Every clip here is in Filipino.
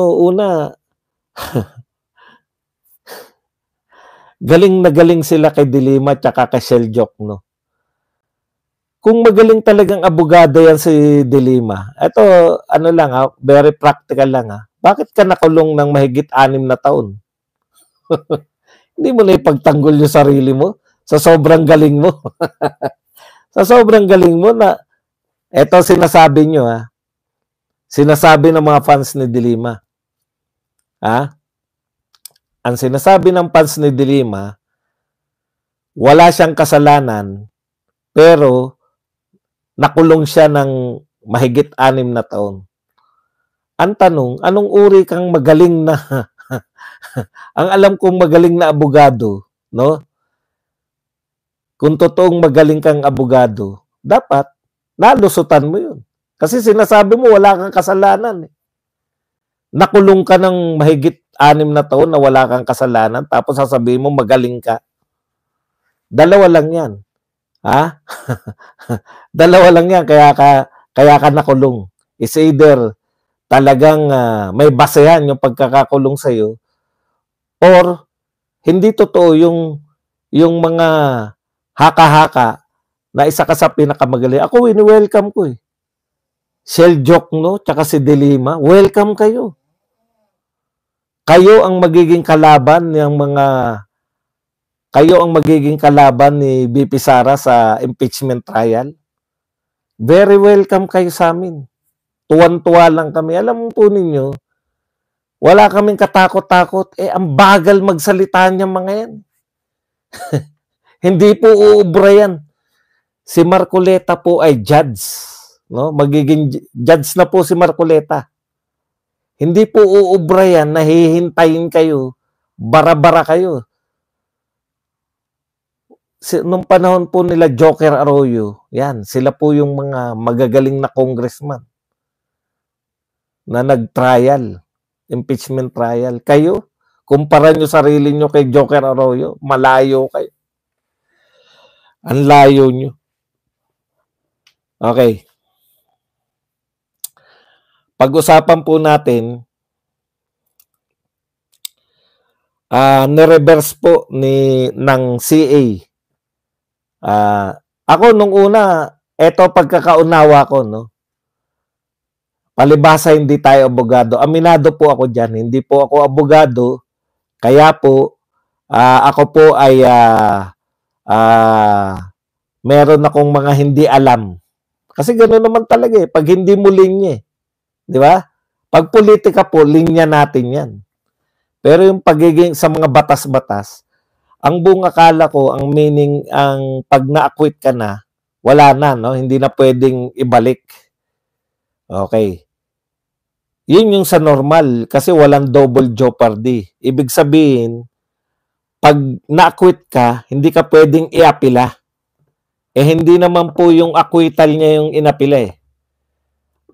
una, galing na galing sila kay De Lima tsaka kay Selyok, no? Kung magaling talagang abogado yan si De Lima, eto, ano lang ha, very practical lang ha, bakit ka nakulong ng mahigit 6 na taon? Hindi mo na ipagtanggol yung sarili mo sa sobrang galing mo. Sa sobrang galing mo na, eto sinasabi nyo ha, sinasabi ng mga fans ni De Lima, ha? Ang sinasabi ng fans ni De Lima, wala siyang kasalanan, pero nakulong siya ng mahigit 6 na taon. Ang tanong, anong uri kang magaling na ang alam kong magaling na abogado, no? Kung totoong magaling kang abogado, dapat nalusutan mo yun. Kasi sinasabi mo wala kang kasalanan. Nakulong ka ng mahigit 6 na taon na wala kang kasalanan, tapos sasabihin mo magaling ka. Dalawa lang yan. Ha? Dalawa lang yan, kaya ka nakulong. It's either talagang may basehan yung pagkakakulong sa'yo, or hindi totoo yung mga haka-haka na isa ka sa pinakamagaling. Ako, welcome ko eh. Selyok, no? Tsaka si De Lima, welcome kayo. Kayo ang magiging kalaban ni BP Sara sa impeachment trial. Very welcome kayo sa amin. Tuwan-tuwa lang kami. Alam po ninyo, wala kaming katakot-takot. Ang bagal magsalita niya mga yan. Hindi po uubra yan. Si Marcoleta po ay judge. No? Magiging judge na po si Marcoleta. Hindi po uubra yan, nahihintayin kayo, bara-bara kayo. Nung panahon po nila Joker Arroyo, yan, sila po yung mga magagaling na congressman na nag-trial, impeachment trial. Kayo, kumpara nyo sarili nyo kay Joker Arroyo, malayo kayo. Ang layo nyo. Okay. Pag-usapan po natin, nireverse po ng CA. Ako nung una, eto pagkakaunawa ko, no? Palibhasa hindi tayo abogado. Aminado po ako dyan. Hindi po ako abogado. Kaya po, ako po ay meron akong mga hindi alam. Kasi gano'n naman talaga eh. Pag hindi mo linya eh. Di ba? Pag politika po, linya natin yan. Pero yung pagiging sa mga batas-batas, ang buong akala ko, ang meaning, ang pag na-acquit ka na, wala na, no? Hindi na pwedeng ibalik. Okay. Yun yung sa normal, kasi walang double jeopardy. Ibig sabihin, pag na-acquit ka, hindi ka pwedeng iapila. Hindi naman po yung acquittal niya yung inapila eh.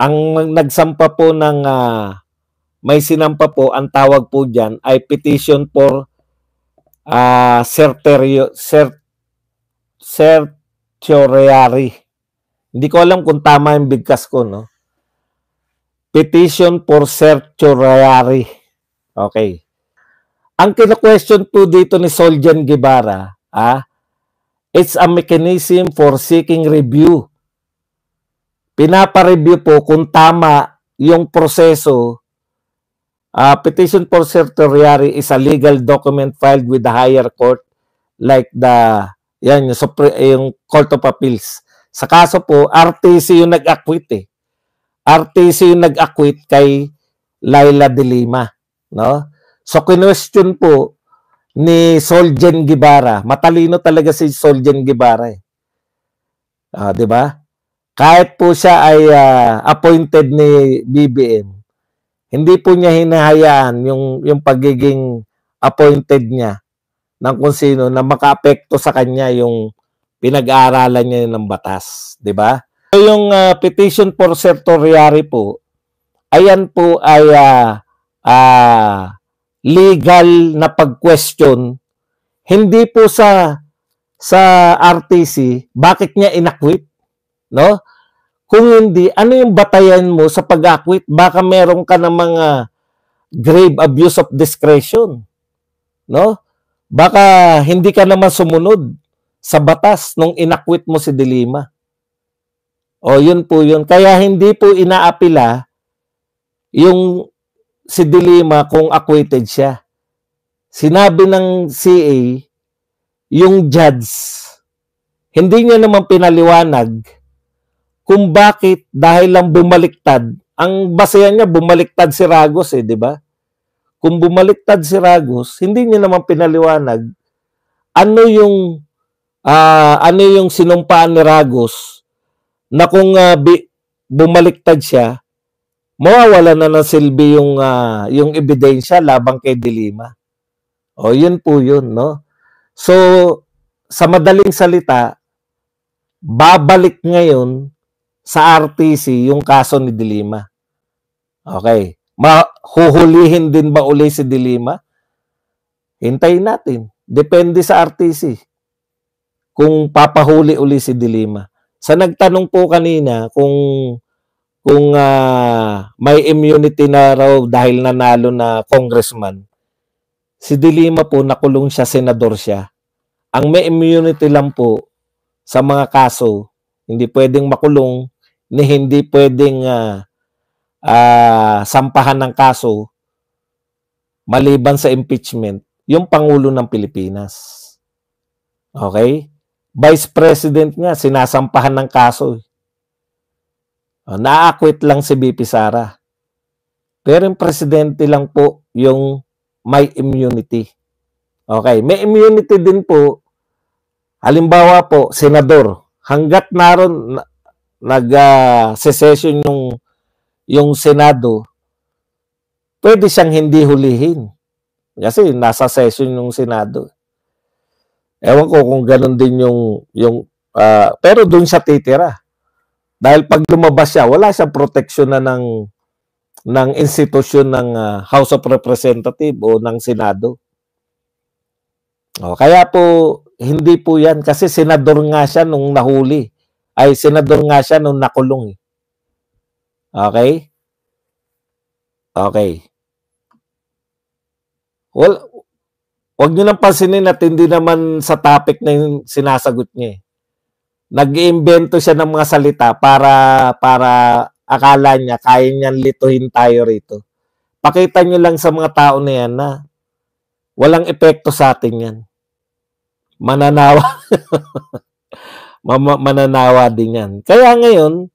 Ang nagsampa po ng may sinampa po, ang tawag po dyan ay petition for certiorari. Hindi ko alam kung tama yung bigkas ko, no? Petition for certiorari. Okay. Ang kina-question po dito ni Soljan Guevara, it's a mechanism for seeking review. Pinapa-review po kung tama yung proseso. Petition for certiorari is a legal document filed with the higher court like yung Court of Appeals. Sa kaso po, RTC yung nag-acquit eh. RTC yung nag-acquit kay Laila De Lima. No? So, question po ni Soljan Guevara. Matalino talaga si Soljan Guevara eh. Diba? Kahit po siya ay appointed ni BBM, hindi po niya hinahayaan yung pagiging appointed niya ng kung sino na makaapekto sa kanya yung pinag-aaralan niya ng batas. Diba? So, yung petition for certiorari po, ayan po ay legal na pag-question, hindi po sa RTC, bakit niya inakwit? No? Kung hindi, ano yung batayan mo sa pag-acquit? Baka meron ka ng mga grave abuse of discretion, no? Baka hindi ka naman sumunod sa batas nung inakwit mo si De Lima. O yun po yun. Kaya hindi po inaapila yung si De Lima kung acquitted siya. Sinabi ng CA, yung judge, hindi niya naman pinaliwanag kung bakit dahil lang bumaliktad. Ang basehan niya, bumaliktad si Ragos di ba? Kung bumaliktad si Ragos, hindi niya naman pinaliwanag ano yung sinumpaan ni Ragos na kung bumaliktad siya, mawawala na ng silbi yung ebidensya labang kay De Lima. O yun po yun, no? So, sa madaling salita, babalik ngayon sa RTC yung kaso ni De Lima. Okay. Mahuhulihin din ba uli si De Lima? Hintayin natin. Depende sa RTC kung papahuli uli si De Lima. Sa nagtanong po kanina kung may immunity na raw dahil nanalo na congressman, si De Lima po nakulong siya, senador siya. Ang may immunity lang po sa mga kaso, hindi pwedeng makulong, ni hindi pwedeng sampahan ng kaso maliban sa impeachment, yung Pangulo ng Pilipinas. Okay? Vice President nga, sinasampahan ng kaso. Na-acquit lang si BP Sara. Pero yung presidente lang po yung may immunity. Okay, may immunity din po. Halimbawa po, senador. Hanggat naroon nag-secession yung Senado, pwede siyang hindi hulihin. Kasi nasa session yung Senado. Ewan ko kung ganun din pero doon siya titira. Dahil pag lumabas siya, wala siyang proteksyon na ng institusyon ng House of Representatives o ng Senado. O, kaya po, hindi po yan. Kasi senador nga siya nung nahuli. Ay, senador nga siya nung nakulong. Okay? Okay. Well, huwag nyo nang pansinin at hindi naman sa topic na yung sinasagot niya. Nag-iimbento siya ng mga salita para akala niya kaya niyan lituhin tayo rito. Pakita nyo lang sa mga tao na yan na walang epekto sa atin yan. Mananawa. Mananawa din yan. Kaya ngayon,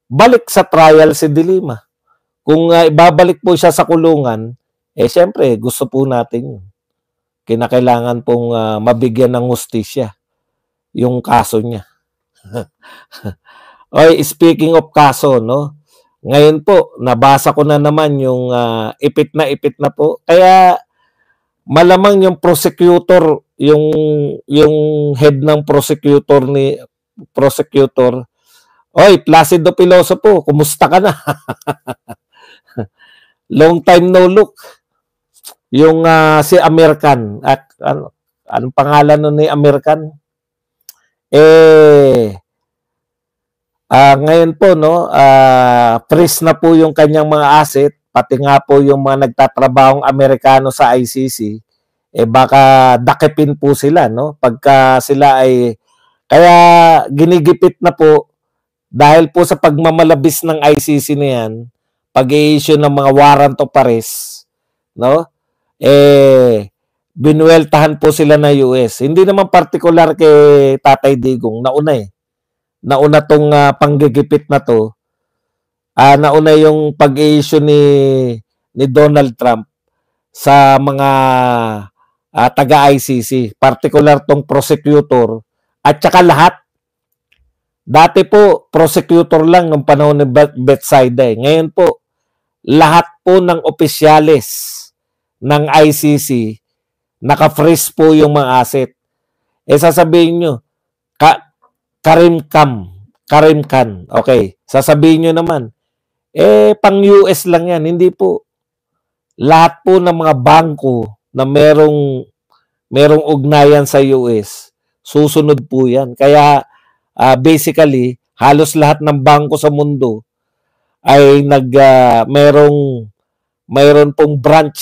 balik sa trial si De Lima. Kung ibabalik po siya sa kulungan, syempre, gusto po natin yun. Kinakailangan pong mabigyan ng hustisya yung kaso niya. Oy, speaking of kaso, no? Ngayon po, nabasa ko na naman yung ipit na po. Kaya malamang yung prosecutor, yung head ng prosecutor, oy, Placido Pilosopo, kumusta ka na? Long time no look. Yung si American, at anong pangalan nun ni American? Ngayon po, no, freeze na po yung kanyang mga asset, pati nga po yung mga nagtatrabahong Amerikano sa ICC, baka dakipin po sila, no, pagka sila ay, kaya ginigipit na po, dahil po sa pagmamalabis ng ICC na yan, pag-i-issue ng mga warrant of arrest, no, binuweltahan po sila ng US. Hindi naman particular kay Tatay Digong, nauna tong panggigipit na to. Nauna yung pag-i-issue ni Donald Trump sa mga taga-ICC, particular tong prosecutor at saka lahat. Dati po prosecutor lang nung panahon ni Bethsaida. Ngayon po lahat po ng opisyales ng ICC naka-freeze po yung mga asset. Sasabihin nyo, Karim Khan. Okay. Sasabihin nyo naman, pang US lang yan. Hindi po. Lahat po ng mga bangko na merong ugnayan sa US, susunod po yan. Kaya, basically, halos lahat ng bangko sa mundo ay merong mayroon pong branch